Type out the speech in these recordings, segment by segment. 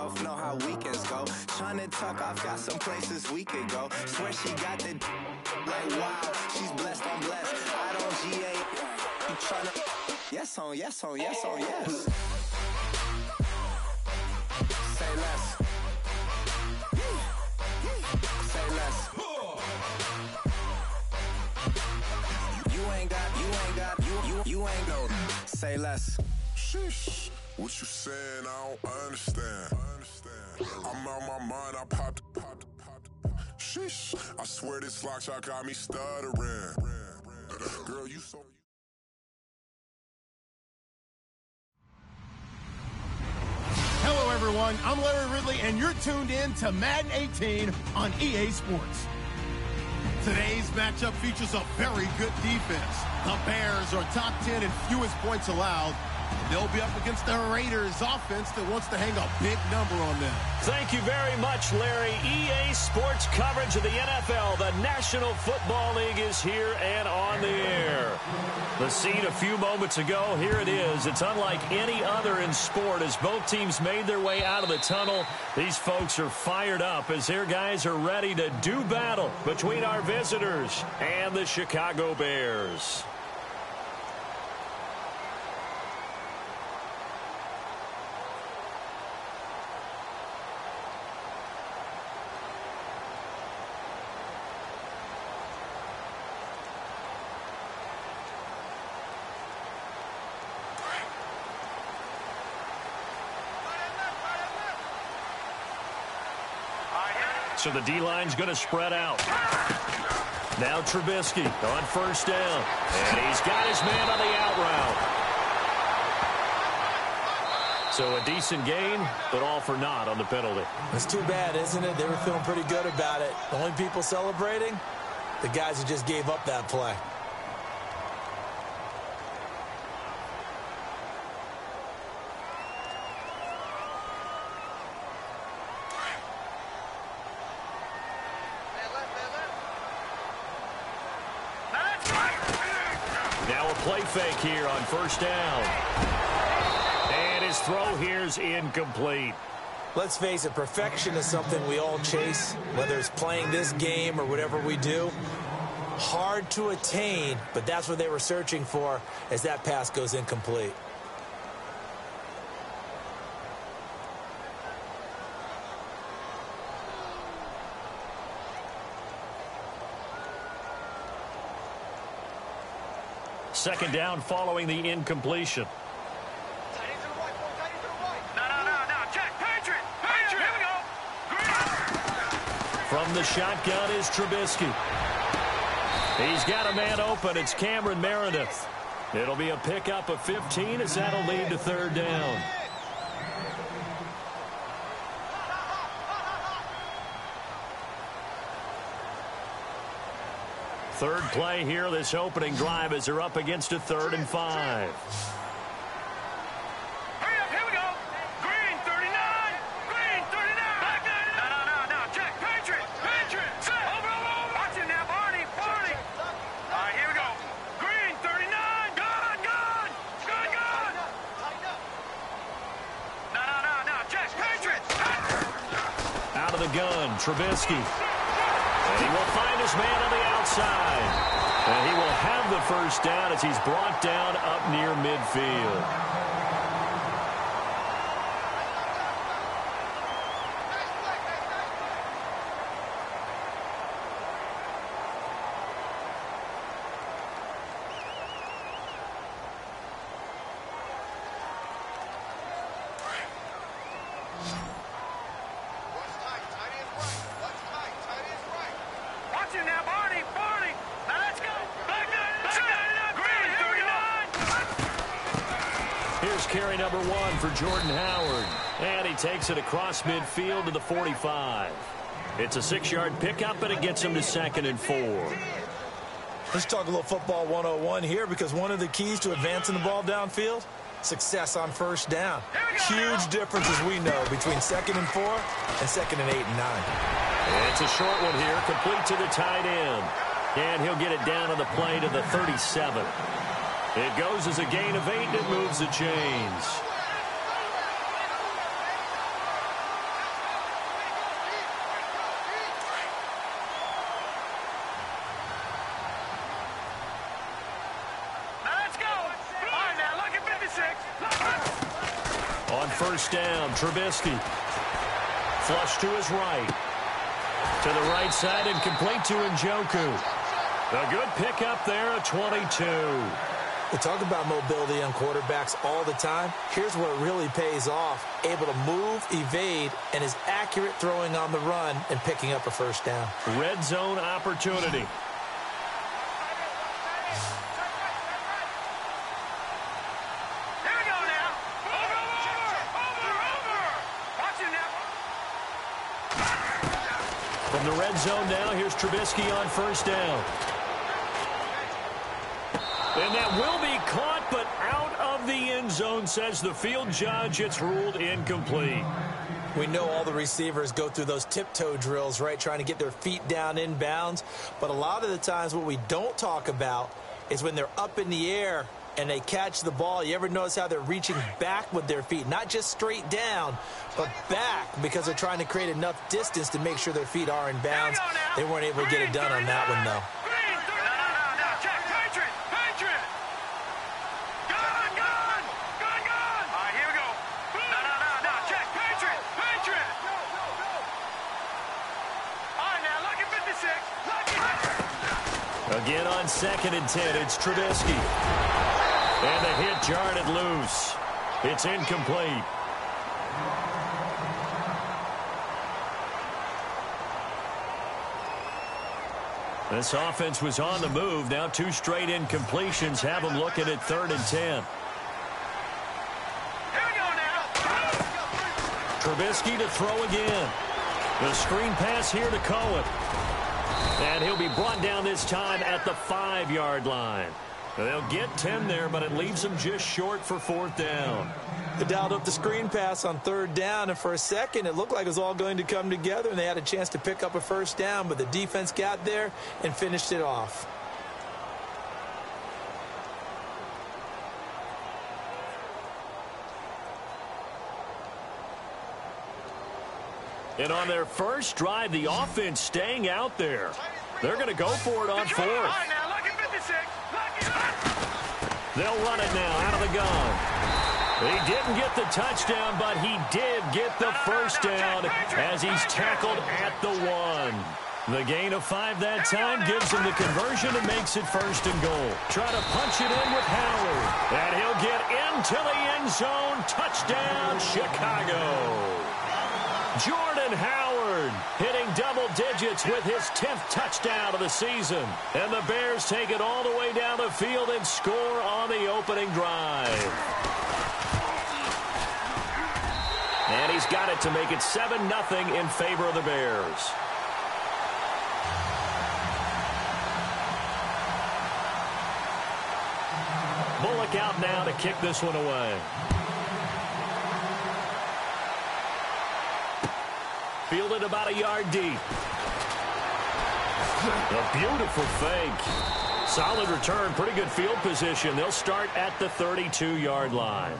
both know how weekends go. Tryna tuck off, got some places we could go. Swear she got the like wow, she's blessed on blessed. I don't GA. You tryna yes on yes on yes on yes. Say less. Say less. You ain't no. Say less. Sheesh. What you saying? I don't understand. I'm out my mind. I popped. Sheesh. I swear this lock shot got me stuttering. Girl, you so. Hello, everyone. I'm Larry Ridley, and you're tuned in to Madden 18 on EA Sports. Today's matchup features a very good defense. The Bears are top 10 in fewest points allowed. They'll be up against the Raiders offense that wants to hang a big number on them. Thank you very much, Larry. EA Sports coverage of the NFL. The National Football League is here and on the air. The scene a few moments ago, here it is. It's unlike any other in sport as both teams made their way out of the tunnel. These folks are fired up as their guys are ready to do battle between our visitors and the Chicago Bears. So the D-line's going to spread out. Now Trubisky on first down. And he's got his man on the out route. So a decent gain, but all for naught on the penalty. It's too bad, isn't it? They were feeling pretty good about it. The only people celebrating, the guys who just gave up that play. Play fake here on first down. And his throw here's incomplete. Let's face it, perfection is something we all chase, whether it's playing this game or whatever we do. Hard to attain, but that's what they were searching for as that pass goes incomplete. Second down following the incompletion. From the shotgun is Trubisky. He's got a man open. It's Cameron Meredith. It'll be a pickup of 15 as that'll lead to third down. Third play here, this opening drive as they're up against a 3rd and 5. Hurry up, here we go. Green, 39. Green, 39. Back there. No. Check. Patriot. Set. Over. Watch it now, Barney. All right, here we go. Green, 39. Good. No. Check. Patriot. Out of the gun, Trubisky. And he will find his man on the outside. And he will have the first down as he's brought down up near midfield. Carry number 1 for Jordan Howard. And he takes it across midfield to the 45. It's a 6-yard pickup, and it gets him to 2nd and 4. Let's talk a little football 101 here, because one of the keys to advancing the ball downfield, success on first down. Huge difference, as we know, between 2nd and 4 and 2nd and 8 and 9. It's a short one here, complete to the tight end. And he'll get it down on the play to the 37. It goes as a gain of 8, and it moves the chains. first down. Trubisky. Flush to his right. To the right side and complete to Njoku. A good pickup there, a 22. We talk about mobility on quarterbacks all the time. Here's where it really pays off. Able to move, evade, and is accurate throwing on the run and picking up a first down. Red zone opportunity. Here we go now. Over. Watch it now. From the red zone now, here's Trubisky on first down. And that will be caught, but out of the end zone, says the field judge. It's ruled incomplete. We know all the receivers go through those tiptoe drills, right, trying to get their feet down in bounds. But a lot of the times what we don't talk about is when they're up in the air and they catch the ball. You ever notice how they're reaching back with their feet? Not just straight down, but back, because they're trying to create enough distance to make sure their feet are in bounds. They weren't able to get it done on that one, though. Again on 2nd and 10, it's Trubisky. And the hit jarred it loose. It's incomplete. This offense was on the move. Now 2 straight incompletions have them looking at 3rd and 10. Here we go now. Trubisky to throw again. The screen pass here to Cohen. And he'll be brought down this time at the 5-yard line. They'll get 10 there, but it leaves them just short for 4th down. They dialed up the screen pass on 3rd down, and for a second it looked like it was all going to come together, and they had a chance to pick up a first down, but the defense got there and finished it off. And on their first drive, the offense staying out there. They're going to go for it on 4th. They'll run it now out of the gun. He didn't get the touchdown, but he did get the first down as he's tackled at the 1. The gain of 5 that time gives him the conversion and makes it 1st and goal. Try to punch it in with Howard. And he'll get into the end zone. Touchdown, Chicago. Jordan Howard hitting double digits with his 10th touchdown of the season. And the Bears take it all the way down the field and score on the opening drive. And he's got it to make it 7-0 in favor of the Bears. Bullock out now to kick this one away. Fielded about a yard deep. A beautiful fake. Solid return, pretty good field position. They'll start at the 32-yard line.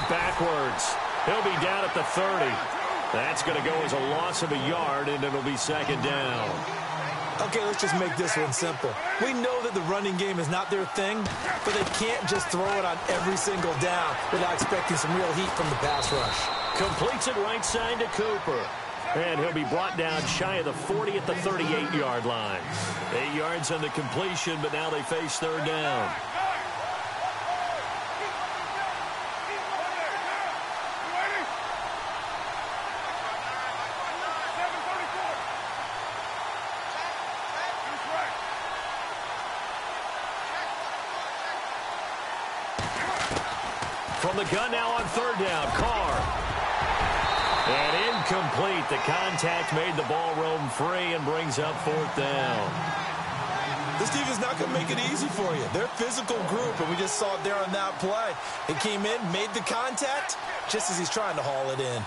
Backwards. He'll be down at the 30. That's going to go as a loss of a yard, and it'll be 2nd down. Okay, let's just make this one simple. We know that the running game is not their thing, but they can't just throw it on every single down without expecting some real heat from the pass rush. Completes it right side to Cooper. And he'll be brought down shy of the 40 at the 38-yard line. 8 yards on the completion, but now they face 3rd down. From the gun now on 3rd down, Carr. And incomplete. The contact made the ball roam free and brings up 4th down. This defense is not going to make it easy for you. They're a physical group, and we just saw it there on that play. He came in, made the contact, just as he's trying to haul it in.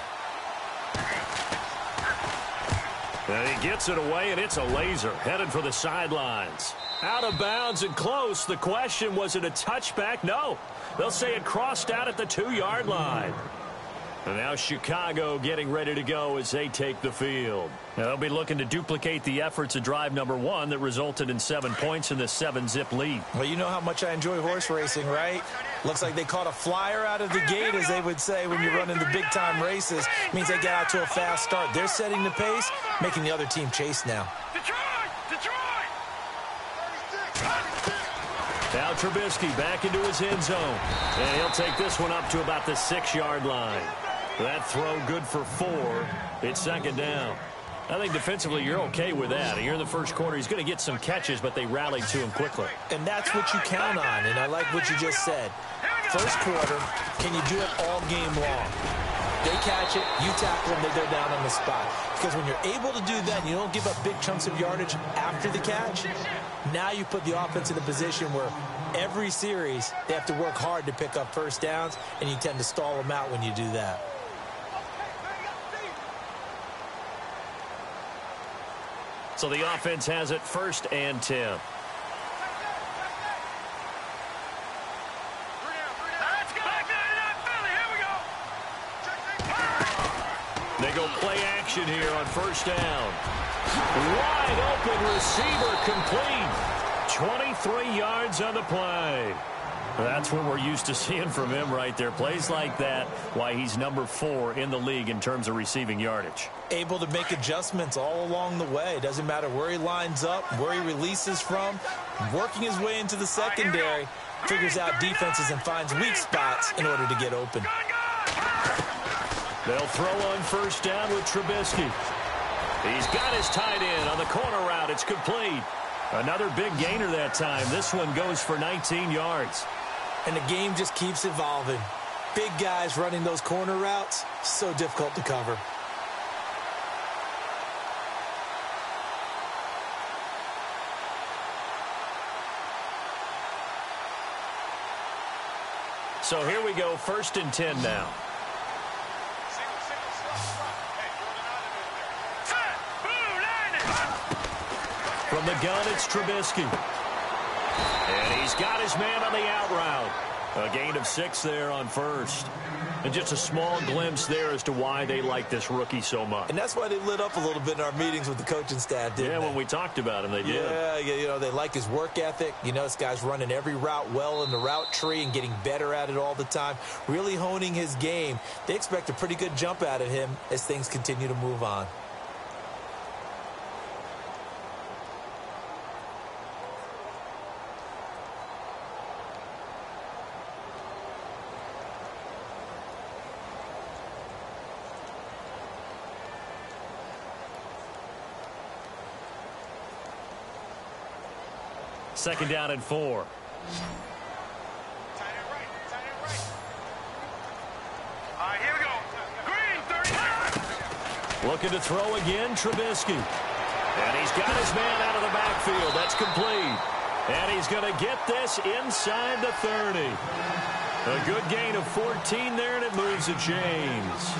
And he gets it away, and it's a laser headed for the sidelines. Out of bounds and close. The question, was it a touchback? No. They'll say it crossed out at the 2-yard line. And now Chicago getting ready to go as they take the field. Now they'll be looking to duplicate the efforts of drive number 1 that resulted in 7 points in the 7-zip lead. Well, you know how much I enjoy horse racing, right? Looks like they caught a flyer out of the gate, as they would say when you're running the big-time races. It means they get out to a fast start. They're setting the pace, making the other team chase now. Now Trubisky back into his end zone. And he'll take this one up to about the 6-yard line. That throw good for 4. It's second down. I think defensively you're okay with that. Here in the first quarter, he's going to get some catches, but they rallied to him quickly. And that's what you count on, and I like what you just said. First quarter, can you do it all game long? They catch it, you tackle them, they go down on the spot. Because when you're able to do that and you don't give up big chunks of yardage after the catch, now you put the offense in a position where every series they have to work hard to pick up first downs, and you tend to stall them out when you do that. So the offense has it 1st and 10. They go play action here on 1st down. Wide open receiver complete. 23 yards on the play. That's what we're used to seeing from him right there. Plays like that, why he's number 4 in the league in terms of receiving yardage. Able to make adjustments all along the way. Doesn't matter where he lines up, where he releases from. Working his way into the secondary, figures out defenses and finds weak spots in order to get open. They'll throw on 1st down with Trubisky. He's got his tight end on the corner route. It's complete. Another big gainer that time. This one goes for 19 yards. And the game just keeps evolving. Big guys running those corner routes, so difficult to cover. So here we go, 1st and 10 now. From the gun, it's Trubisky. And he's got his man on the out route. A gain of 6 there on 1st. And just a small glimpse there as to why they like this rookie so much. And that's why they lit up a little bit in our meetings with the coaching staff, didn't they? Yeah, when we talked about him, they did. Yeah, you know, they like his work ethic. You know, this guy's running every route well in the route tree and getting better at it all the time. Really honing his game. They expect a pretty good jump out of him as things continue to move on. Second down and 4. All right, here we go. Green, 39. Looking to throw again, Trubisky. And he's got his man out of the backfield. That's complete. And he's going to get this inside the 30. A good gain of 14 there, and it moves the chains.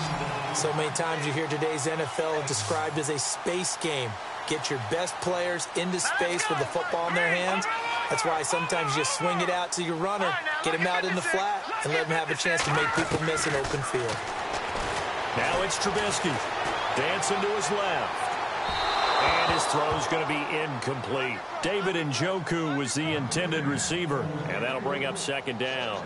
So many times you hear today's NFL described as a space game. Get your best players into space with the football in their hands. That's why sometimes you just swing it out to your runner, get him out in the flat, and let him have a chance to make people miss an open field. Now it's Trubisky. Dancing to his left. And his throw's going to be incomplete. David Njoku was the intended receiver, and that'll bring up second down.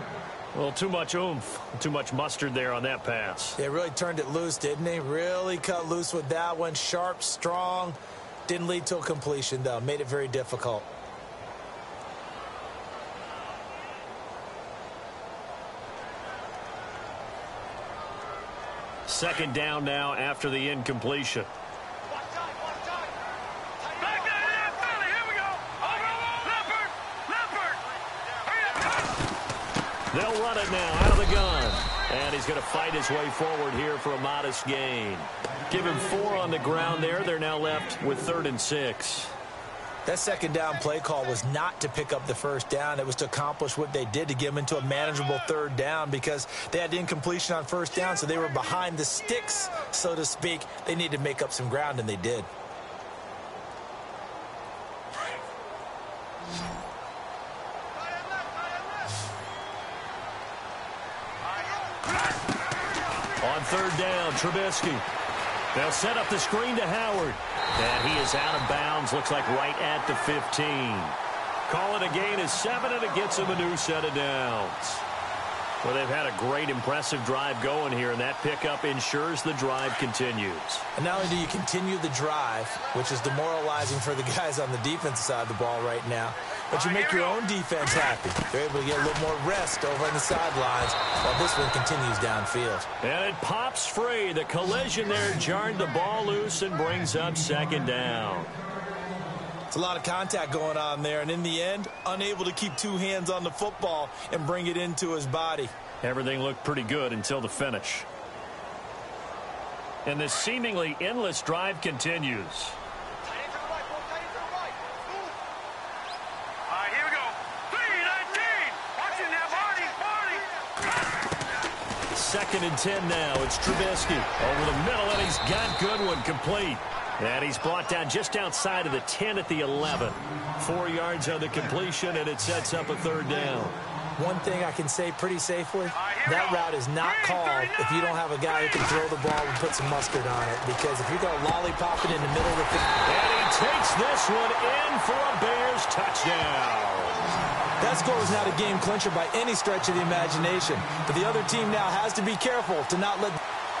Well, too much oomph, too much mustard there on that pass. They really turned it loose, didn't they? Really cut loose with that one. Sharp, strong. Didn't lead to a completion, though. Made it very difficult. Second down now after the incompletion. They'll run it now out of the gun. And he's going to fight his way forward here for a modest gain. Give him 4 on the ground there. They're now left with 3rd and 6. That second down play call was not to pick up the first down. It was to accomplish what they did, to get them into a manageable third down, because they had incompletion on first down, so they were behind the sticks, so to speak. They needed to make up some ground, and they did. On third down, Trubisky. They'll set up the screen to Howard. And he is out of bounds, looks like right at the 15. Call it a gain of 7, and it gets him a new set of downs. Well, they've had a great, impressive drive going here, and that pickup ensures the drive continues. And not only do you continue the drive, which is demoralizing for the guys on the defensive side of the ball right now, but you make your own defense happy. They're able to get a little more rest over on the sidelines while this one continues downfield. And it pops free. The collision there jarred the ball loose and brings up second down. It's a lot of contact going on there, and in the end, unable to keep two hands on the football and bring it into his body. Everything looked pretty good until the finish. And this seemingly endless drive continues. Here we go. 3-19. Watch it now, Barney. Second and 10 now. It's Trubisky over the middle, and he's got Goodwin complete. And he's brought down just outside of the 10 at the 11. 4 yards on the completion, and it sets up a third down. One thing I can say pretty safely, that route is not called if you don't have a guy who can throw the ball and put some mustard on it. Because if you're going to lollipop it in the middle of the field. And he takes this one in for a Bears touchdown. That score was not a game clincher by any stretch of the imagination. But the other team now has to be careful to not let...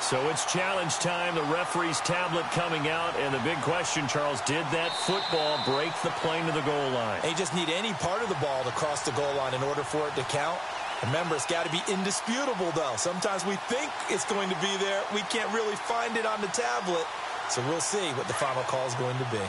So it's challenge time. The referee's tablet coming out. And the big question, Charles, did that football break the plane to the goal line? They just need any part of the ball to cross the goal line in order for it to count. Remember, it's got to be indisputable, though. Sometimes we think it's going to be there. We can't really find it on the tablet. So we'll see what the final call is going to be.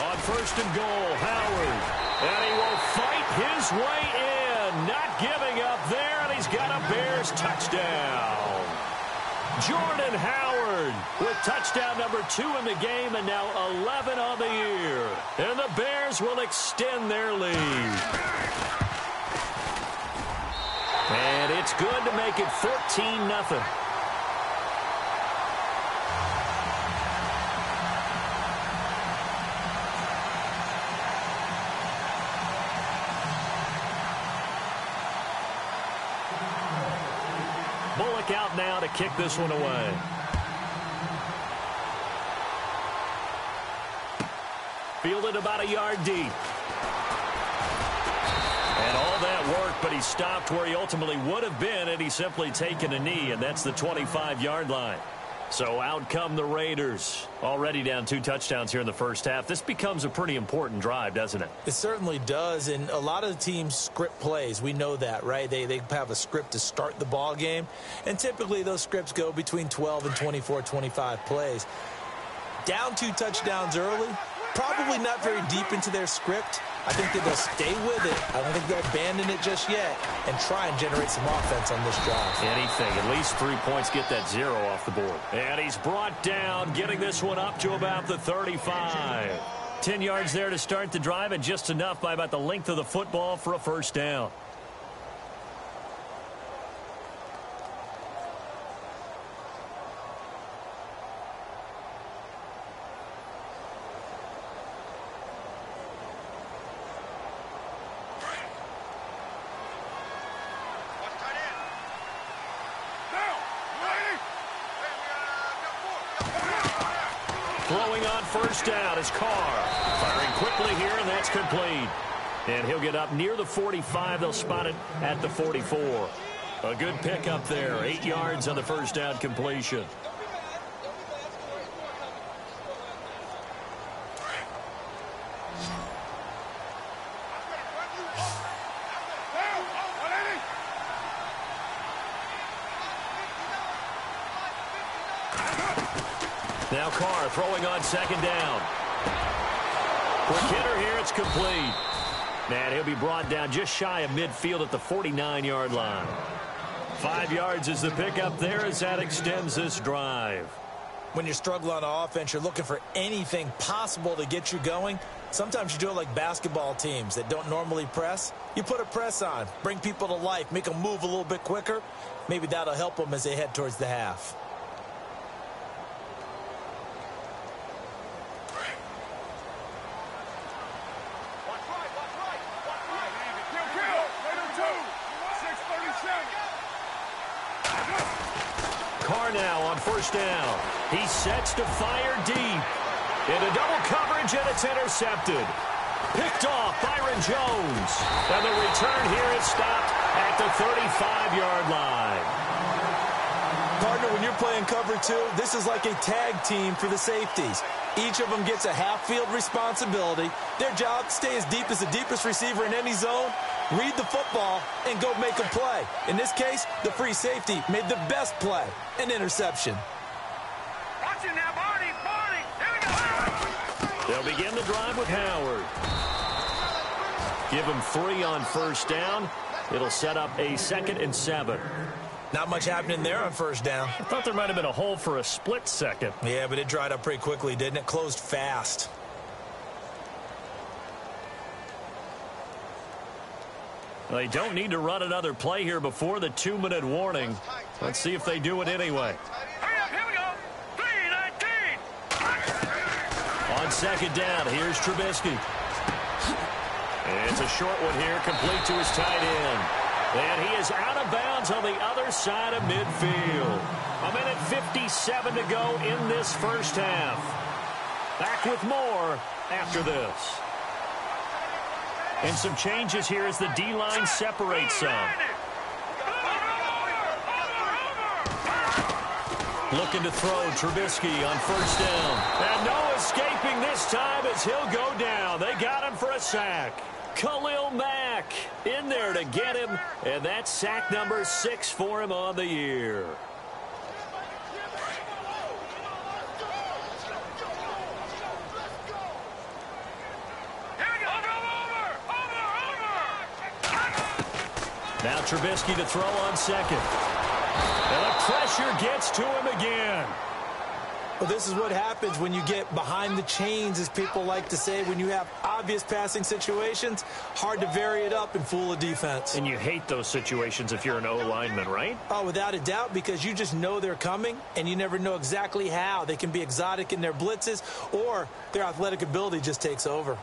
On first and goal, Howard. And he will fight his way in. Not giving up there, and he's got a Bears touchdown. Jordan Howard with touchdown number 2 in the game, and now 11 on the year. And the Bears will extend their lead. And it's good to make it 14-0. Bullock out now to kick this one away. Fielded about a yard deep. And all that work, but he stopped where he ultimately would have been had he simply taken a knee, and that's the 25-yard line. So out come the Raiders. Already down 2 touchdowns here in the first half. This becomes a pretty important drive, doesn't it? It certainly does, and a lot of the teams script plays. We know that, right? They have a script to start the ball game, and typically those scripts go between 12 and 24, 25 plays. Down 2 touchdowns early, probably not very deep into their script. I think that they'll stay with it. I don't think they'll abandon it just yet and try and generate some offense on this drive. Anything. At least 3 points, get that 0 off the board. And he's brought down, getting this one up to about the 35. 10 yards there to start the drive, and just enough by about the length of the football for a first down. Throwing on first down is Carr. Firing quickly here, and that's complete. And he'll get up near the 45. They'll spot it at the 44. A good pickup there. 8 yards on the first down completion. Now Carr throwing on second down. Quick hitter here, it's complete. And he'll be brought down just shy of midfield at the 49-yard line. 5 yards is the pickup there as that extends this drive. When you're struggling on offense, you're looking for anything possible to get you going. Sometimes you do it like basketball teams that don't normally press. You put a press on, bring people to life, make them move a little bit quicker. Maybe that'll help them as they head towards the half. Now on first down. He sets to fire deep. Into double coverage, and it's intercepted. Picked off Byron Jones. And the return here is stopped at the 35-yard line. Partner, when you're playing cover two, this is like a tag team for the safeties. Each of them gets a half-field responsibility. Their job, stay as deep as the deepest receiver in any zone, read the football, and go make a play. In this case, the free safety made the best play, an interception. Watch it now, Barney. Here we go. They'll begin the drive with Howard. Give him 3 on first down. It'll set up a 2nd and 7. Not much happening there on first down. I thought there might have been a hole for a split second. Yeah, but it dried up pretty quickly, didn't it? Closed fast. They don't need to run another play here before the 2-minute warning. Let's see if they do it anyway. Hurry up, here we go. 3-19. On second down, here's Trubisky. It's a short one here, complete to his tight end. And he is out of bounds on the other side of midfield. 1:57 to go in this first half. Back with more after this. And some changes here as the D-line separates some. Looking to throw Trubisky on first down. And no escaping this time as he'll go down. They got him for a sack. Khalil Mack in there to get him. And that's sack number 6 for him on the year. Now Trubisky to throw on second. And the pressure gets to him again. Well, this is what happens when you get behind the chains, as people like to say. When you have obvious passing situations, hard to vary it up and fool a defense. And you hate those situations if you're an O-lineman, right? Oh, without a doubt, because you just know they're coming, and you never know exactly how. They can be exotic in their blitzes, or their athletic ability just takes over.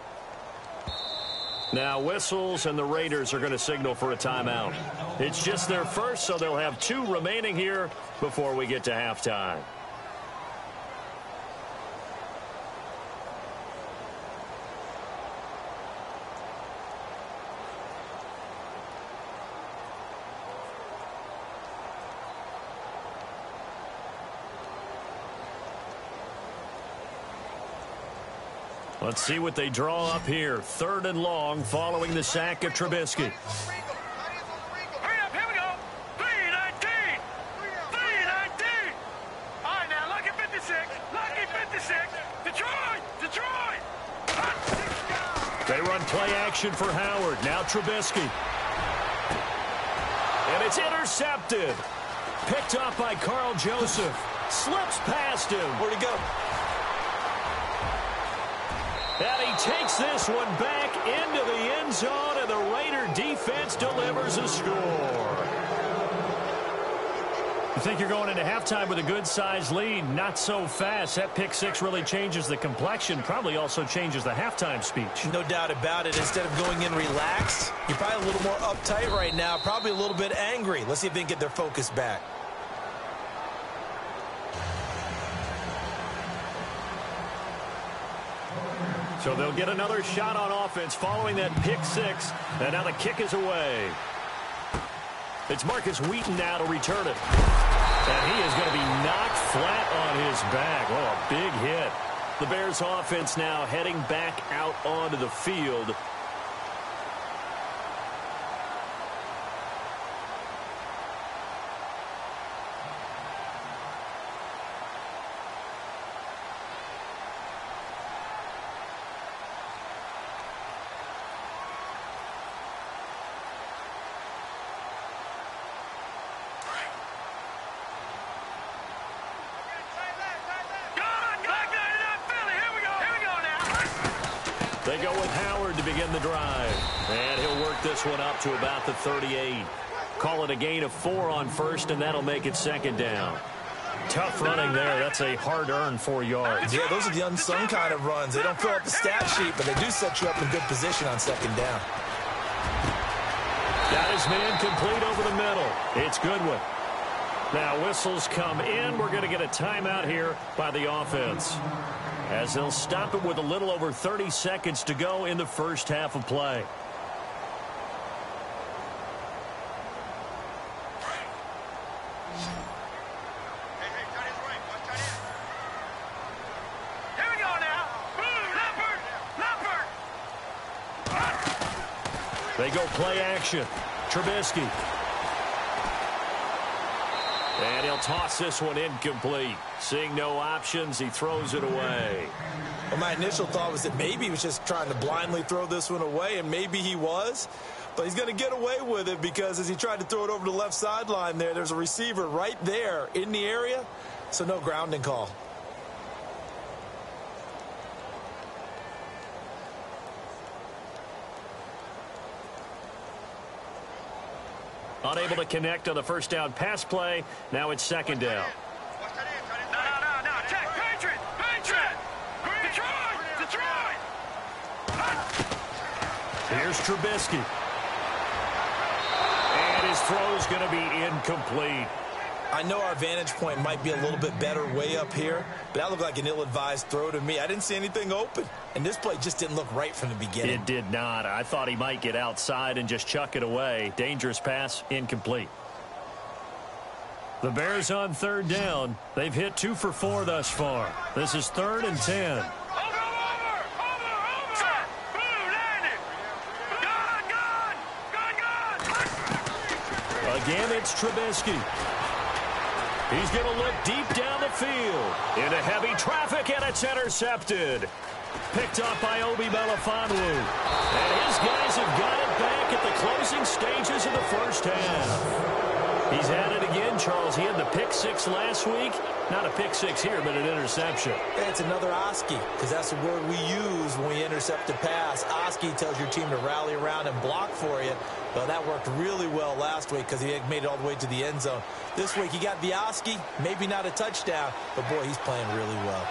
Now whistles, and the Raiders are going to signal for a timeout. It's just their first, so they'll have 2 remaining here before we get to halftime. Let's see what they draw up here. 3rd and long following the sack of Trubisky. Hurry up, here we go. 3-19. 3-19. All right, now, lucky 56. Lucky 56. Detroit. They run play action for Howard. Now Trubisky. And it's intercepted. Picked up by Carl Joseph. Slips past him. Where'd he go? And he takes this one back into the end zone, and the Raider defense delivers a score. You think you're going into halftime with a good-sized lead? Not so fast. That pick 6 really changes the complexion, probably also changes the halftime speech. No doubt about it. Instead of going in relaxed, you're probably a little more uptight right now, probably a little bit angry. Let's see if they can get their focus back. So they'll get another shot on offense following that pick 6. And now the kick is away. It's Marcus Wheaton now to return it. And he is going to be knocked flat on his back. Oh, a big hit. The Bears offense now heading back out onto the field. They go with Howard to begin the drive. And he'll work this one up to about the 38. Call it a gain of 4 on first, and that'll make it second down. Tough running there. That's a hard-earned 4 yards. Yeah, those are the unsung kind of runs. They don't fill up the stat sheet, but they do set you up in good position on second down. Got his man complete over the middle. It's Goodwin. Now whistles come in. We're going to get a timeout here by the offense, as they'll stop it with a little over 30 seconds to go in the first half of play. They go play action. Trubisky. And he'll toss this one incomplete. Seeing no options, he throws it away. Well, my initial thought was that maybe he was just trying to blindly throw this one away, and maybe he was. But he's going to get away with it because as he tried to throw it over the left sideline there's a receiver right there in the area, so no grounding call. Unable to connect on the first down pass play. Now it's second down. No. Check. Patriot. Detroit. Here's Trubisky. And his throw's going to be incomplete. I know our vantage point might be a little bit better way up here, but that looked like an ill-advised throw to me. I didn't see anything open, and this play just didn't look right from the beginning. It did not. I thought he might get outside and just chuck it away. Dangerous pass, incomplete. The Bears on third down. They've hit 2 for 4 thus far. This is 3rd and 10. Over. Set. Blue landing. Gun. Again, it's Trubisky. He's going to look deep down the field. Into heavy traffic, and it's intercepted. Picked up by Obi Melifonwu. And his guys have got it back at the closing stages of the first half. He's at it again, Charles. He had the pick 6 last week. Not a pick 6 here, but an interception. It's another Oski, because that's the word we use when we intercept a pass. Oski tells your team to rally around and block for you. Well, that worked really well last week because he had made it all the way to the end zone. This week, he got the Oski, maybe not a touchdown, but, boy, he's playing really well.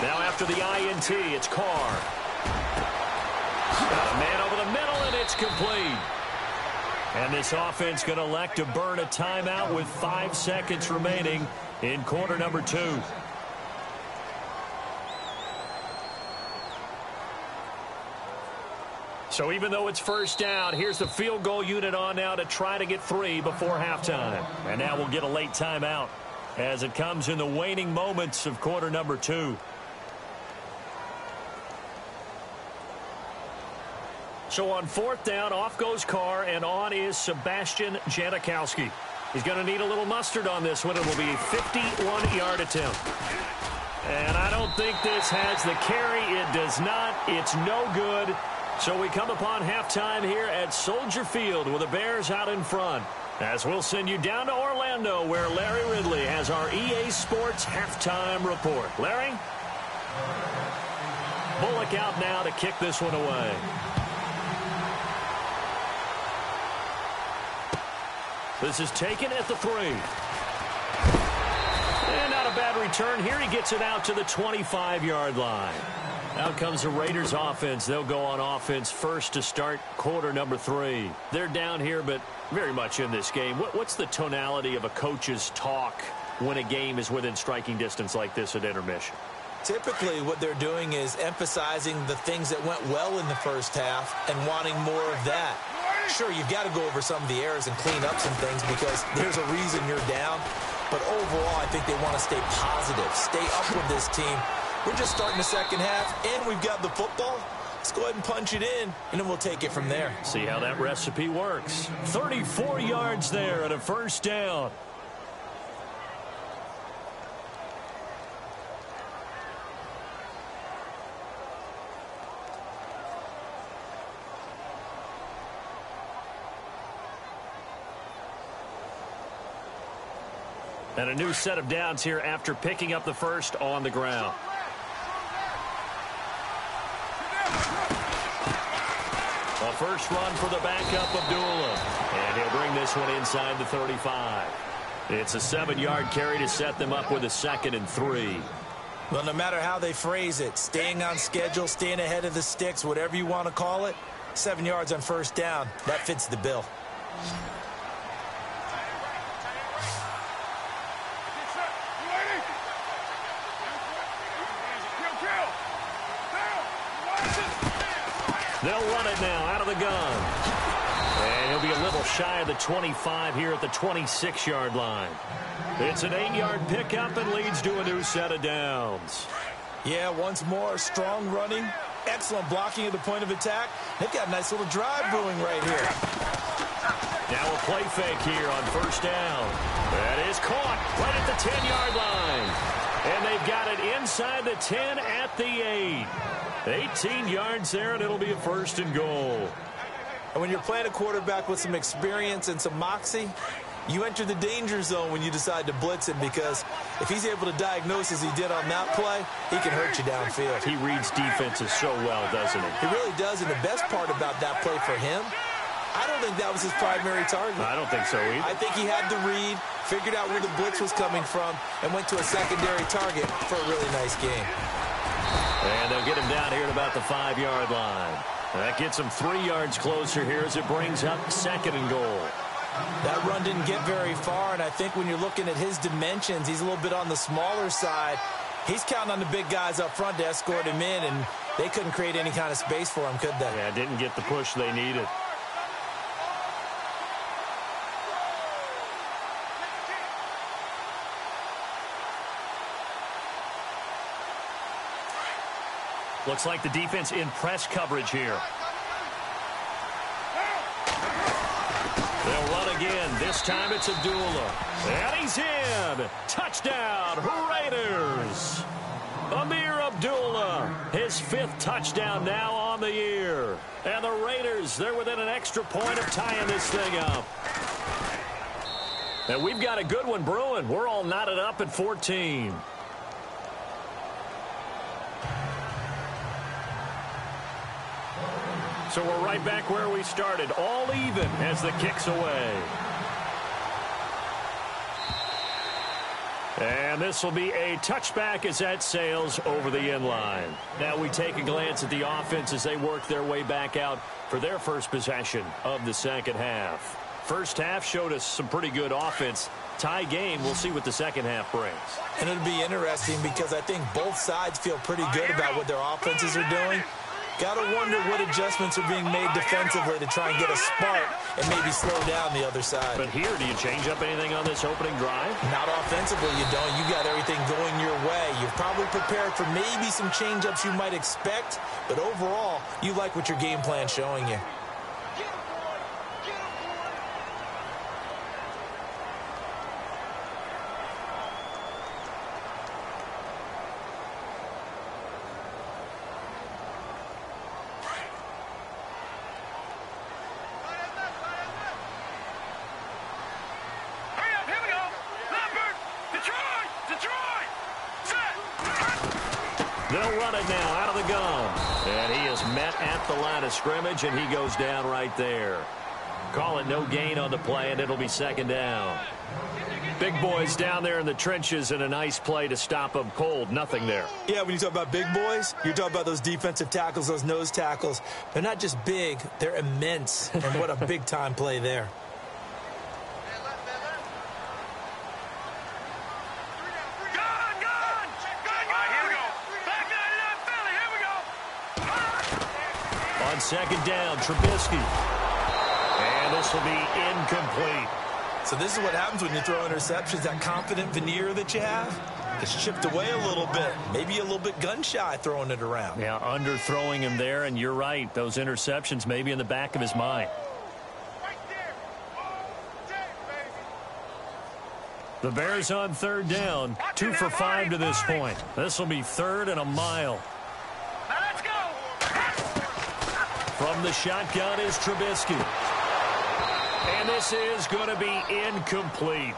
Now after the INT, it's Carr. Got a man over the middle, and it's complete. And this offense going to elect to burn a timeout with 5 seconds remaining in quarter number 2. So even though it's first down, here's the field goal unit on now to try to get 3 before halftime. And now we'll get a late timeout as it comes in the waning moments of quarter number 2. So on 4th down, off goes Carr, and on is Sebastian Janikowski. He's going to need a little mustard on this one. It will be a 51-yard attempt. And I don't think this has the carry. It does not. It's no good. So we come upon halftime here at Soldier Field with the Bears out in front. As we'll send you down to Orlando, where Larry Ridley has our EA Sports halftime report. Larry? Bullock out now to kick this one away. This is taken at the 3. And not a bad return here. He gets it out to the 25-yard line. Out comes the Raiders offense. They'll go on offense first to start quarter number 3. They're down here, but very much in this game. What's the tonality of a coach's talk when a game is within striking distance like this at intermission? Typically, what they're doing is emphasizing the things that went well in the first half and wanting more of that. Sure, you've got to go over some of the errors and clean up some things because there's a reason you're down. But overall, I think they want to stay positive, stay up with this team. We're just starting the second half, and we've got the football. Let's go ahead and punch it in, and then we'll take it from there. See how that recipe works. 34 yards there at a first down. And a new set of downs here after picking up the first on the ground. A first run for the backup Abdullah. And he'll bring this one inside the 35. It's a 7-yard carry to set them up with a 2nd and 3. Well, no matter how they phrase it, staying on schedule, staying ahead of the sticks, whatever you want to call it, 7 yards on first down, that fits the bill. They'll run it now out of the gun. And he'll be a little shy of the 25 here at the 26-yard line. It's an 8-yard pickup and leads to a new set of downs. Yeah, once more, strong running, excellent blocking at the point of attack. They've got a nice little drive brewing right here. Now a play fake here on first down. That is caught right at the 10-yard line. And they've got it inside the 10 at the 8. 18 yards there, and it'll be a 1st and goal. And when you're playing a quarterback with some experience and some moxie, you enter the danger zone when you decide to blitz him, because if he's able to diagnose as he did on that play, he can hurt you downfield. He reads defenses so well, doesn't he? He really does, and the best part about that play for him, I don't think that was his primary target. I don't think so either. I think he had the read, figured out where the blitz was coming from, and went to a secondary target for a really nice game. And they'll get him down here at about the 5-yard line. That gets him 3 yards closer here as it brings up 2nd and goal. That run didn't get very far, and I think when you're looking at his dimensions, he's a little bit on the smaller side. He's counting on the big guys up front to escort him in, and they couldn't create any kind of space for him, could they? Yeah, didn't get the push they needed. Looks like the defense in press coverage here. They'll run again. This time it's Abdullah. And he's in. Touchdown, Raiders. Amir Abdullah, his 5th touchdown now on the year. And the Raiders, they're within an extra point of tying this thing up. And we've got a good one brewing. We're all knotted up at 14. So we're right back where we started, all even as the kick's away. And this will be a touchback as that sails over the end line. Now we take a glance at the offense as they work their way back out for their first possession of the second half. First half showed us some pretty good offense. Tie game, we'll see what the second half brings. And it'll be interesting because I think both sides feel pretty good about what their offenses are doing. Got to wonder what adjustments are being made defensively to try and get a spark and maybe slow down the other side. But here, do you change up anything on this opening drive? Not offensively, you don't. You got everything going your way. You're probably prepared for maybe some change-ups you might expect, but overall, you like what your game plan's showing you. They'll run it now out of the gun. And he is met at the line of scrimmage, and he goes down right there. Call it no gain on the play, and it'll be 2nd down. Big boys down there in the trenches, and a nice play to stop them cold. Nothing there. Yeah, when you talk about big boys, you're talking about those defensive tackles, those nose tackles. They're not just big, they're immense. And what a big-time play there. On 2nd down, Trubisky. And this will be incomplete. So this is what happens when you throw interceptions. That confident veneer that you have gets chipped away a little bit. Maybe a little bit gun-shy throwing it around. Yeah, underthrowing him there, and you're right. Those interceptions may be in the back of his mind. The Bears on 3rd down. 2 for 5 to this point. This will be 3rd and a mile. From the shotgun is Trubisky. And this is going to be incomplete.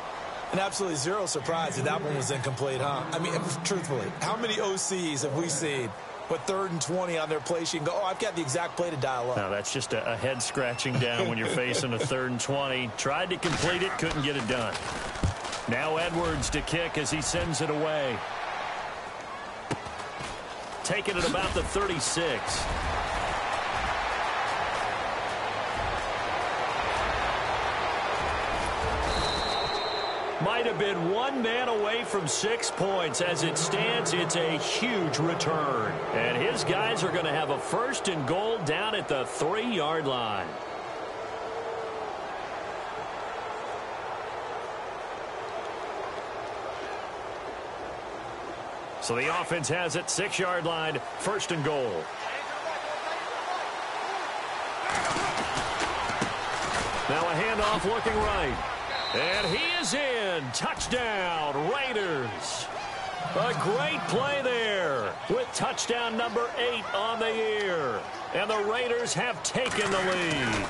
And absolutely zero surprise that that one was incomplete, huh? I mean, truthfully, how many OCs have we seen With 3rd and 20 on their play sheet and go, oh, I've got the exact play to dial up. Now, that's just a head scratching down when you're facing a 3rd and 20. Tried to complete it, couldn't get it done. Now Edwards to kick as he sends it away. Taking it about the 36. Might have been one man away from 6 points. As it stands, it's a huge return. And his guys are going to have a 1st and goal down at the 3-yard line. So the offense has it, 6-yard line, 1st and goal. Now a handoff looking right. And he is in. Touchdown, Raiders. A great play there with touchdown number 8 on the year. And the Raiders have taken the lead.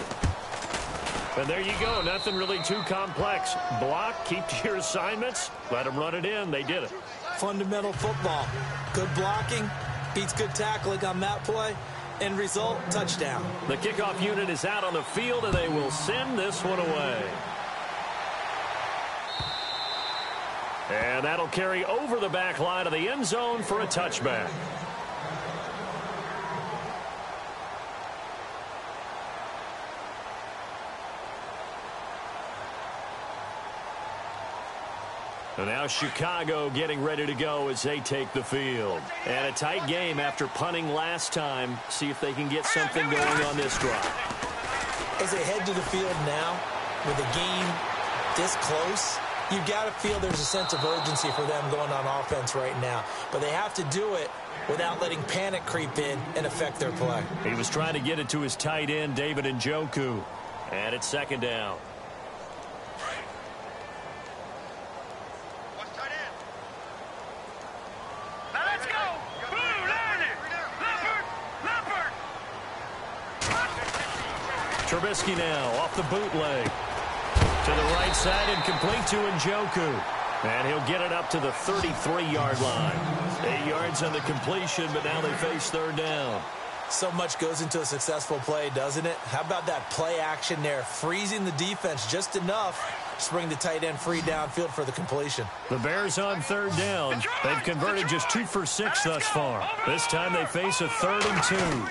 And there you go. Nothing really too complex. Block, keep to your assignments, let them run it in. They did it. Fundamental football. Good blocking beats good tackling on that play. End result, touchdown. The kickoff unit is out on the field, and they will send this one away. And that'll carry over the back line of the end zone for a touchback. And now Chicago getting ready to go as they take the field. And a tight game after punting last time. See if they can get something going on this drive. As they head to the field now, with the game this close, you've got to feel there's a sense of urgency for them going on offense right now. But they have to do it without letting panic creep in and affect their play. He was trying to get it to his tight end, David Njoku. And it's 2nd down. Trubisky now off the bootleg. To the right side and complete to Njoku. And he'll get it up to the 33-yard line. 8 yards on the completion, but now they face 3rd down. So much goes into a successful play, doesn't it? How about that play action there? Freezing the defense just enough to bring the tight end free downfield for the completion. The Bears on 3rd down. They've converted just 2 for 6 thus far. This time they face a 3rd and 2.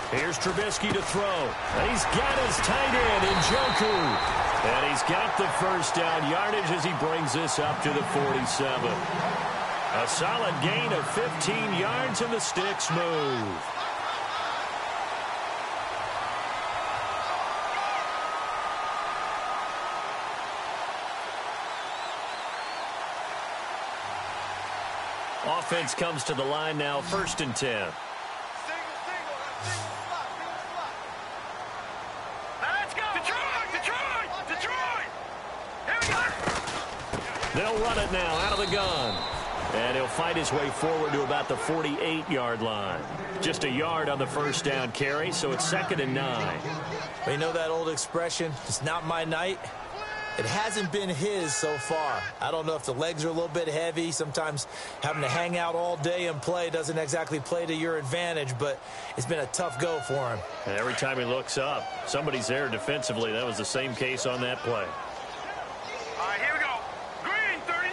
Here's Trubisky to throw. And he's got his tight end, Njoku. And he's got the 1st down yardage as he brings this up to the 47. A solid gain of 15 yards, and the sticks move. Offense comes to the line now, 1st and 10. They'll run it now out of the gun. And he'll fight his way forward to about the 48-yard line. Just a yard on the 1st down carry, so it's 2nd and 9. You know that old expression, it's not my night? It hasn't been his so far. I don't know if the legs are a little bit heavy. Sometimes having to hang out all day and play doesn't exactly play to your advantage, but it's been a tough go for him. And every time he looks up, somebody's there defensively. That was the same case on that play. All right, here we go. Green, 39.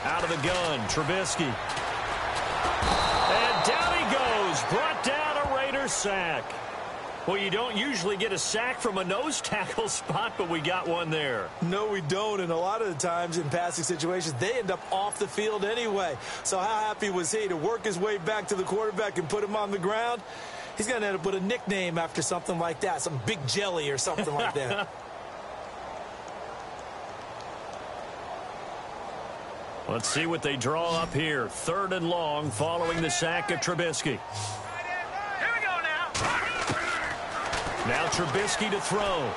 Out of the gun, Trubisky. And down he goes. Brought down a Raider sack. Well, you don't usually get a sack from a nose tackle spot, but we got one there. No, we don't, and a lot of the times in passing situations, they end up off the field anyway. So how happy was he to work his way back to the quarterback and put him on the ground? He's going to end up with a nickname after something like that, some Big Jelly or something like that. Let's see what they draw up here. 3rd and long following the sack of Trubisky. Now Trubisky to throw.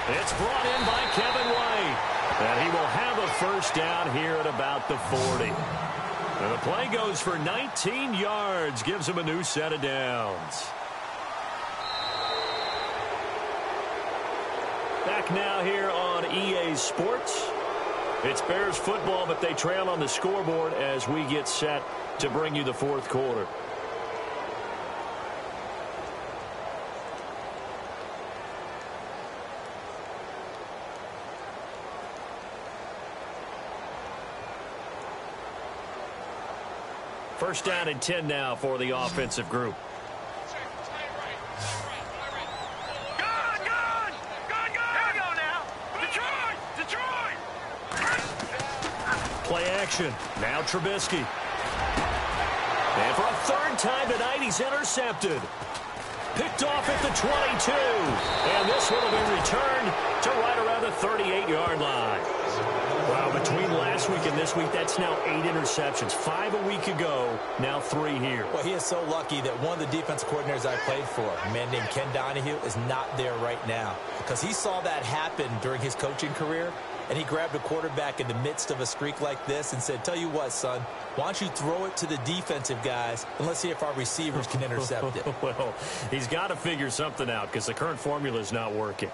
It's brought in by Kevin White. And he will have a 1st down here at about the 40. And the play goes for 19 yards. Gives him a new set of downs. Back now here on EA Sports. It's Bears football, but they trail on the scoreboard as we get set to bring you the fourth quarter. First down and 10 now for the offensive group. Play action. Now Trubisky. And for a third time tonight, he's intercepted. Picked off at the 22. And this one will be returned to right around the 38-yard line. Wow, between last week and this week, that's now 8 interceptions. 5 a week ago, now 3 here. Well, he is so lucky that one of the defense coordinators I played for, a man named Ken Donahue, is not there right now. Because he saw that happen during his coaching career, and he grabbed a quarterback in the midst of a streak like this and said, tell you what, son, why don't you throw it to the defensive guys, and let's see if our receivers can intercept it. Well, he's got to figure something out because the current formula is not working.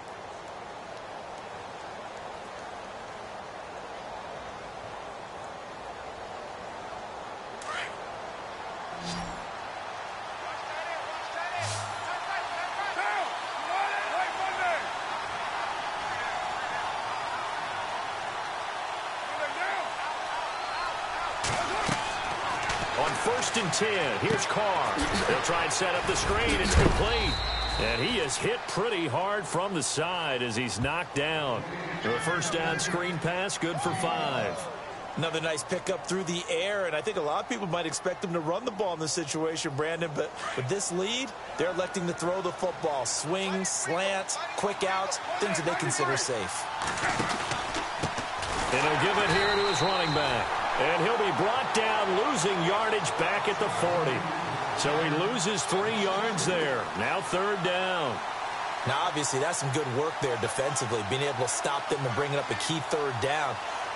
On 1st and 10, here's Carr. They'll try and set up the screen. It's complete. And he is hit pretty hard from the side as he's knocked down. The first down screen pass, good for 5. Another nice pickup through the air, and I think a lot of people might expect them to run the ball in this situation, Brandon, but with this lead, they're electing to throw the football. Swings, slants, quick outs, things that they consider safe. And he'll give it here to his running back. And he'll be brought down, losing yardage back at the 40. So he loses 3 yards there. Now 3rd down. Now, obviously, that's some good work there defensively, being able to stop them and bringing up a key 3rd down.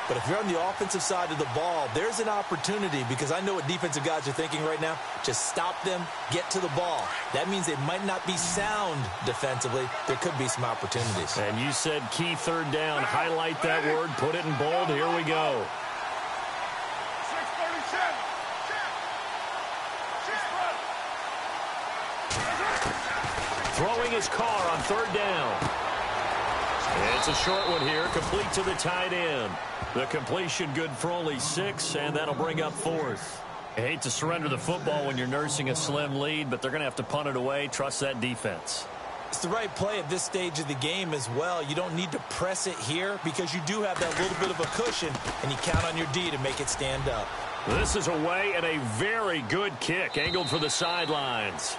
But if you're on the offensive side of the ball, there's an opportunity, because I know what defensive guys are thinking right now. Just stop them, get to the ball. That means they might not be sound defensively. There could be some opportunities. And you said key 3rd down. Highlight that word. Put it in bold. Here we go. Throwing his Carr on 3rd down. It's a short one here, complete to the tight end. The completion good for only 6, and that'll bring up 4th. I hate to surrender the football when you're nursing a slim lead, but they're going to have to punt it away. Trust that defense. It's the right play at this stage of the game as well. You don't need to press it here because you do have that little bit of a cushion, and you count on your D to make it stand up. This is away and a very good kick, angled for the sidelines.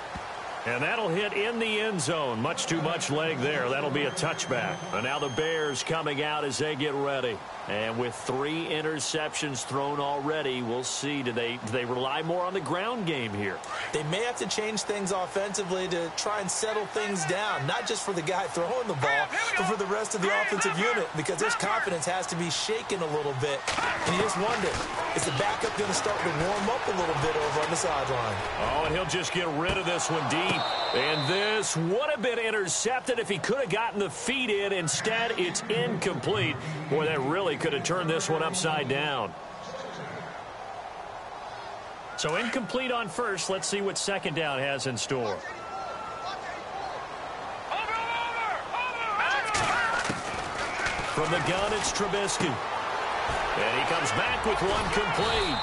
And that'll hit in the end zone. Much too much leg there. That'll be a touchback. And now the Bears coming out as they get ready. And with 3 interceptions thrown already, we'll see. Do they rely more on the ground game here? They may have to change things offensively to try and settle things down, not just for the guy throwing the ball, but for the rest of the offensive unit, because their confidence has to be shaken a little bit. And you just wonder, is the backup going to start to warm up a little bit over on the sideline? Oh, and he'll just get rid of this one deep. And this would have been intercepted if he could have gotten the feet in. Instead, it's incomplete. Boy, that really could have turned this one upside down. So incomplete on first. Let's see what 2nd down has in store. From the gun, it's Trubisky. And he comes back with one complete.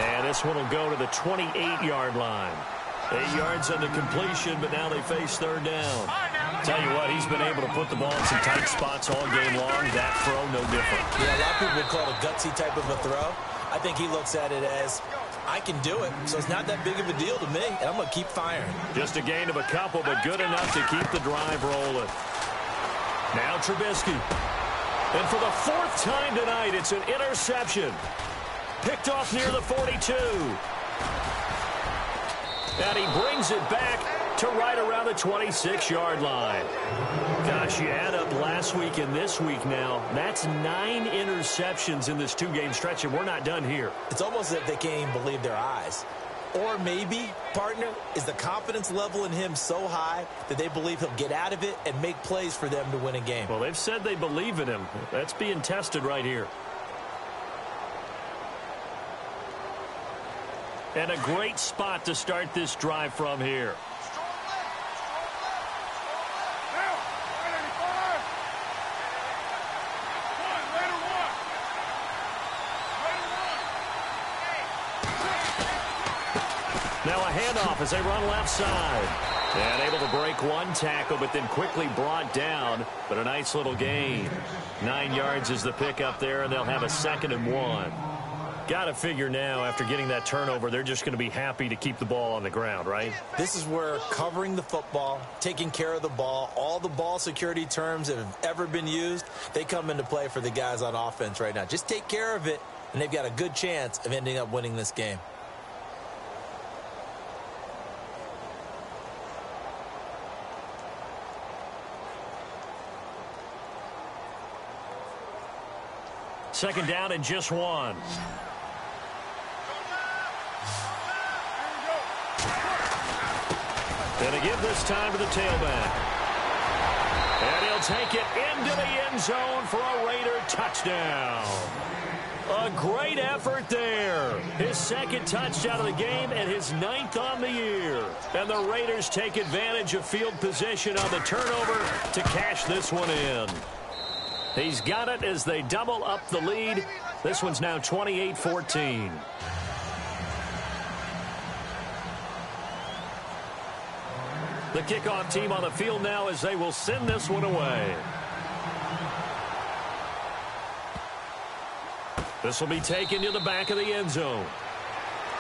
And this one will go to the 28-yard line. 8 yards on the completion, but now they face 3rd down. Tell you what, he's been able to put the ball in some tight spots all game long. That throw, no different. Yeah, a lot of people would call it a gutsy type of a throw. I think he looks at it as, I can do it, so it's not that big of a deal to me, and I'm going to keep firing. Just a gain of a couple, but good enough to keep the drive rolling. Now Trubisky. And for the 4th time tonight, it's an interception. Picked off near the 42. And he brings it back to right around the 26-yard line. Gosh, you add up last week and this week now. That's 9 interceptions in this 2-game stretch, and we're not done here. It's almost as if they can't even believe their eyes. Or maybe, partner, is the confidence level in him so high that they believe he'll get out of it and make plays for them to win a game. Well, they've said they believe in him. That's being tested right here. And a great spot to start this drive from here. Now a handoff as they run left side. And able to break one tackle, but then quickly brought down. But a nice little gain. 9 yards is the pickup there, and they'll have a 2nd and 1. Got to figure now, after getting that turnover, they're just going to be happy to keep the ball on the ground, right? This is where covering the football, taking care of the ball, all the ball security terms that have ever been used, they come into play for the guys on offense right now. Just take care of it, and they've got a good chance of ending up winning this game. Second down and just 1. And a give this time to the tailback. And he'll take it into the end zone for a Raider touchdown. A great effort there. His 2nd touchdown of the game and his 9th on the year. And the Raiders take advantage of field position on the turnover to cash this one in. He's got it as they double up the lead. This one's now 28-14. The kickoff team on the field now as they will send this one away. This will be taken to the back of the end zone.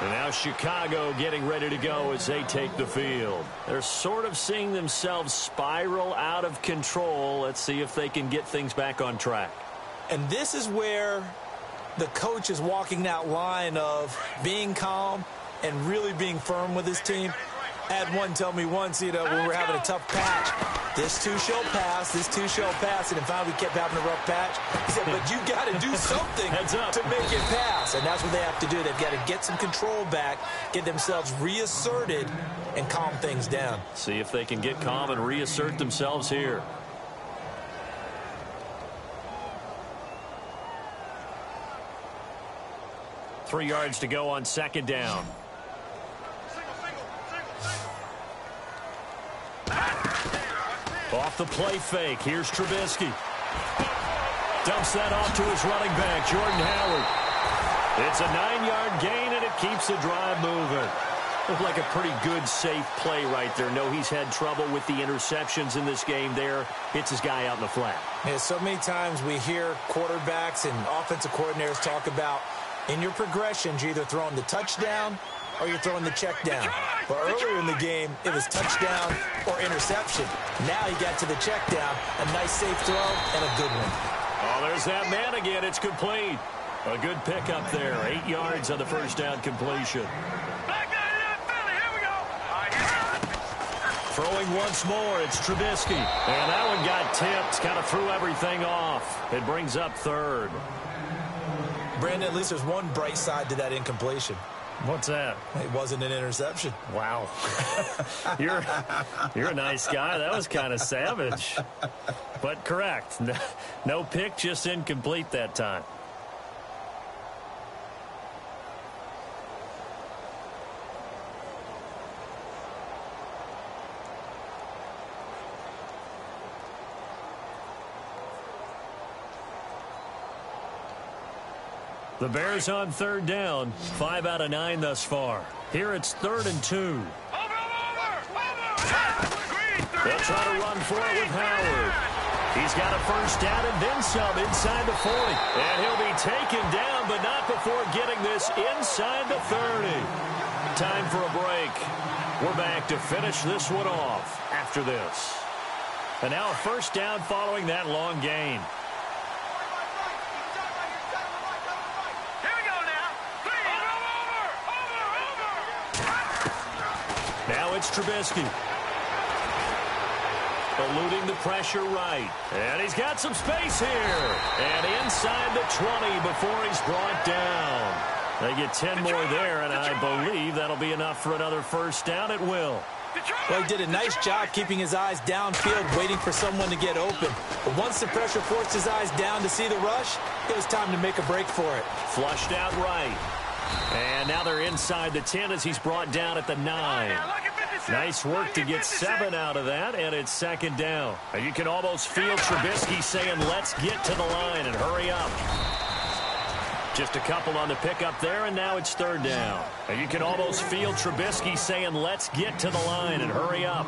And now Chicago getting ready to go as they take the field. They're sort of seeing themselves spiral out of control. Let's see if they can get things back on track. And this is where the coach is walking that line of being calm and really being firm with his team. I had one tell me once, when we were having a tough patch, this too shall pass, this too shall pass, and finally we kept having a rough patch. He said, but you got to do something to make it pass, and that's what they have to do. They've got to get some control back, get themselves reasserted, and calm things down. See if they can get calm and reassert themselves here. Three yards to go on 2nd down. Off the play fake. Here's Trubisky. Dumps that off to his running back, Jordan Howard. It's a 9-yard gain, and it keeps the drive moving. Looked like a pretty good, safe play right there. No, he's had trouble with the interceptions in this game there. Hits his guy out in the flat. Yeah, so many times we hear quarterbacks and offensive coordinators talk about in your progressions, you're either throwing the touchdown or you're throwing the check down. But earlier in the game, it was touchdown or interception. Now he got to the check down, a nice safe throw, and a good one. Oh, there's that man again. It's complete. A good pickup there. 8 yards on the first down completion. Throwing once more, it's Trubisky. And that one got tipped, kind of threw everything off. It brings up 3rd. Brandon, at least there's one bright side to that incompletion. What's that? It wasn't an interception. Wow. You're a nice guy. That was kind of savage. But correct. No pick, just incomplete that time. The Bears on 3rd down. 5 out of 9 thus far. Here it's 3rd and 2. They'll try to run for it with Howard. He's got a first down and then some inside the 40. And he'll be taken down, but not before getting this inside the 30. Time for a break. We're back to finish this one off after this. And now a first down following that long gain. Now it's Trubisky. Eluding the pressure right. And he's got some space here. And inside the 20 before he's brought down. They get 10 more there, and I believe that'll be enough for another first down. It will. Well, he did a nice job keeping his eyes downfield, waiting for someone to get open. But once the pressure forced his eyes down to see the rush, it was time to make a break for it. Flushed out right. And now they're inside the 10 as he's brought down at the 9. Nice work to get 7 out of that, and it's second down. And you can almost feel Trubisky saying, let's get to the line and hurry up. Just a couple on the pickup there, and now it's third down. And you can almost feel Trubisky saying, let's get to the line and hurry up.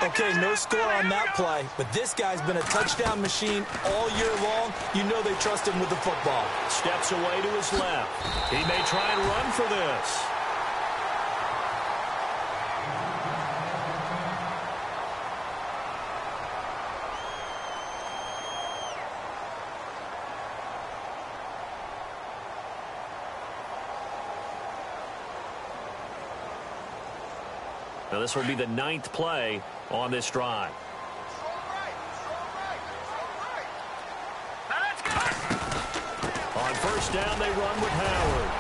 Okay, no score on that play, but this guy's been a touchdown machine all year long. You know they trust him with the football. Steps away to his left. He may try and run for this. Now this will be the 9th play on this drive. On first down, they run with Howard.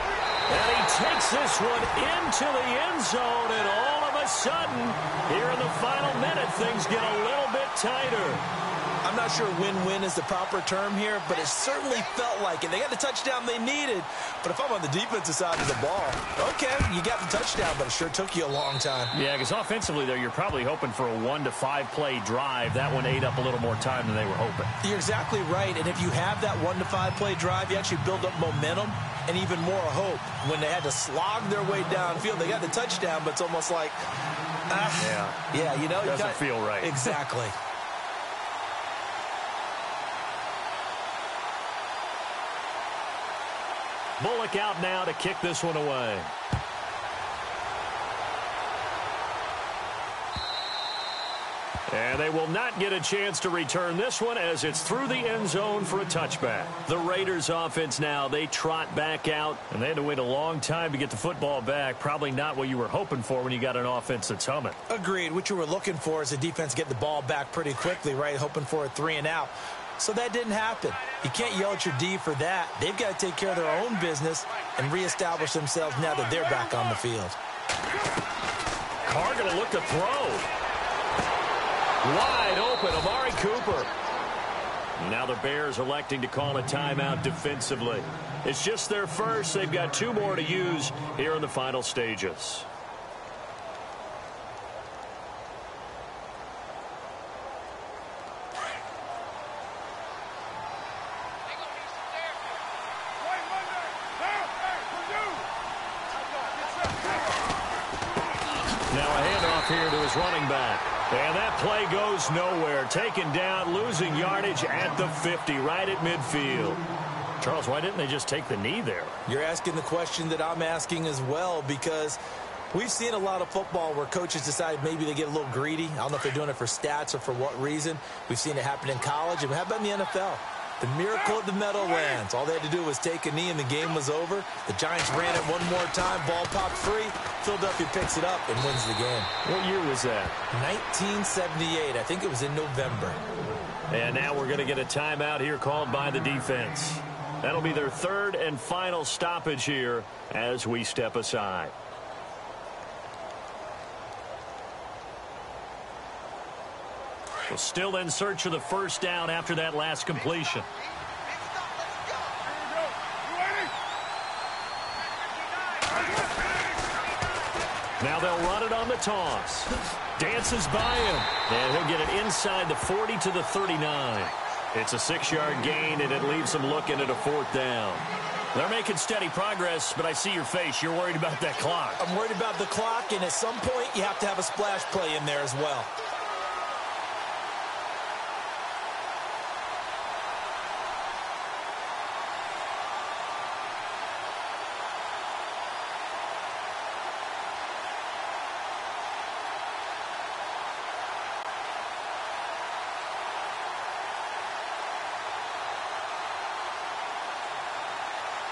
And he takes this one into the end zone, and all of a sudden, here in the final minute, things get a little bit tighter. I'm not sure win-win is the proper term here, but it certainly felt like it. They got the touchdown they needed, but if I'm on the defensive side of the ball, okay, you got the touchdown, but it sure took you a long time. Yeah, because offensively, though, you're probably hoping for a 1 to 5 play drive. That one ate up a little more time than they were hoping. You're exactly right, and if you have that 1 to 5 play drive, you actually build up momentum and even more hope. When they had to slog their way downfield, they got the touchdown, but it's almost like, yeah, you know, doesn't feel right. Exactly. Bullock out now to kick this one away. And they will not get a chance to return this one as it's through the end zone for a touchback. The Raiders offense now, they trot back out, and they had to wait a long time to get the football back. Probably not what you were hoping for when you got an offense that's humming. Agreed. What you were looking for is a defense get the ball back pretty quickly, right? Hoping for a 3 and out. So that didn't happen. You can't yell at your D for that. They've got to take care of their own business and reestablish themselves now that they're back on the field. Carr going to look to throw. Wide open, Amari Cooper. Now the Bears electing to call a timeout defensively. It's just their first. They've got 2 more to use here in the final stages. Here to his running back. And that play goes nowhere. Taken down, losing yardage at the 50, right at midfield. Charles, why didn't they just take the knee there? You're asking the question that I'm asking as well, because we've seen a lot of football where coaches decide maybe they get a little greedy. I don't know if they're doing it for stats or for what reason. We've seen it happen in college. And how about in the NFL? The miracle of the Meadowlands. All they had to do was take a knee and the game was over. The Giants ran it one more time. Ball popped free. Philadelphia picks it up and wins the game. What year was that? 1978. I think it was in November. And now we're going to get a timeout here called by the defense. That'll be their 3rd and final stoppage here as we step aside. Well, still in search of the first down after that last completion. Now they'll run it on the toss. Dances by him. And he'll get it inside the 40 to the 39. It's a 6-yard gain, and it leaves them looking at a 4th down. They're making steady progress, but I see your face. You're worried about that clock. I'm worried about the clock, and at some point you have to have a splash play in there as well.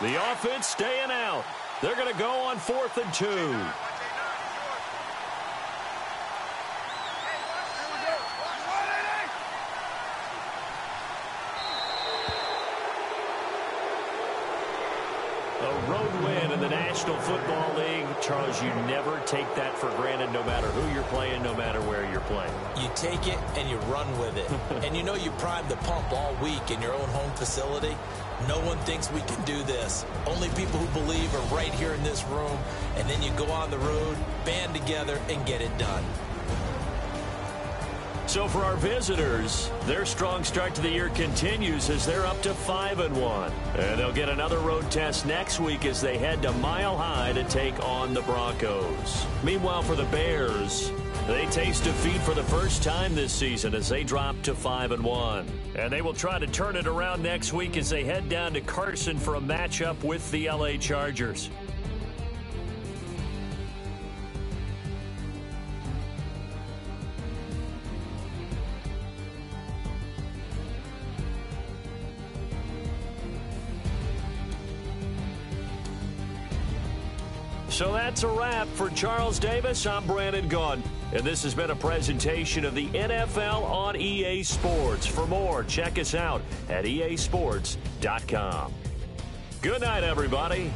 The offense staying out. They're going to go on 4th and 2. A road win, and the National Football League, Charles, you never take that for granted no matter who you're playing, no matter where you're playing. You take it and you run with it. And you know you primed the pump all week in your own home facility. No one thinks we can do this. Only people who believe are right here in this room. And then you go on the road, band together, and get it done. So for our visitors, their strong start to the year continues as they're up to 5-1. And they'll get another road test next week as they head to Mile High to take on the Broncos. Meanwhile, for the Bears, they taste defeat for the first time this season as they drop to 5-1. And they will try to turn it around next week as they head down to Carson for a matchup with the LA Chargers. So that's a wrap. For Charles Davis, I'm Brandon Gaudin. And this has been a presentation of the NFL on EA Sports. For more, check us out at easports.com. Good night, everybody.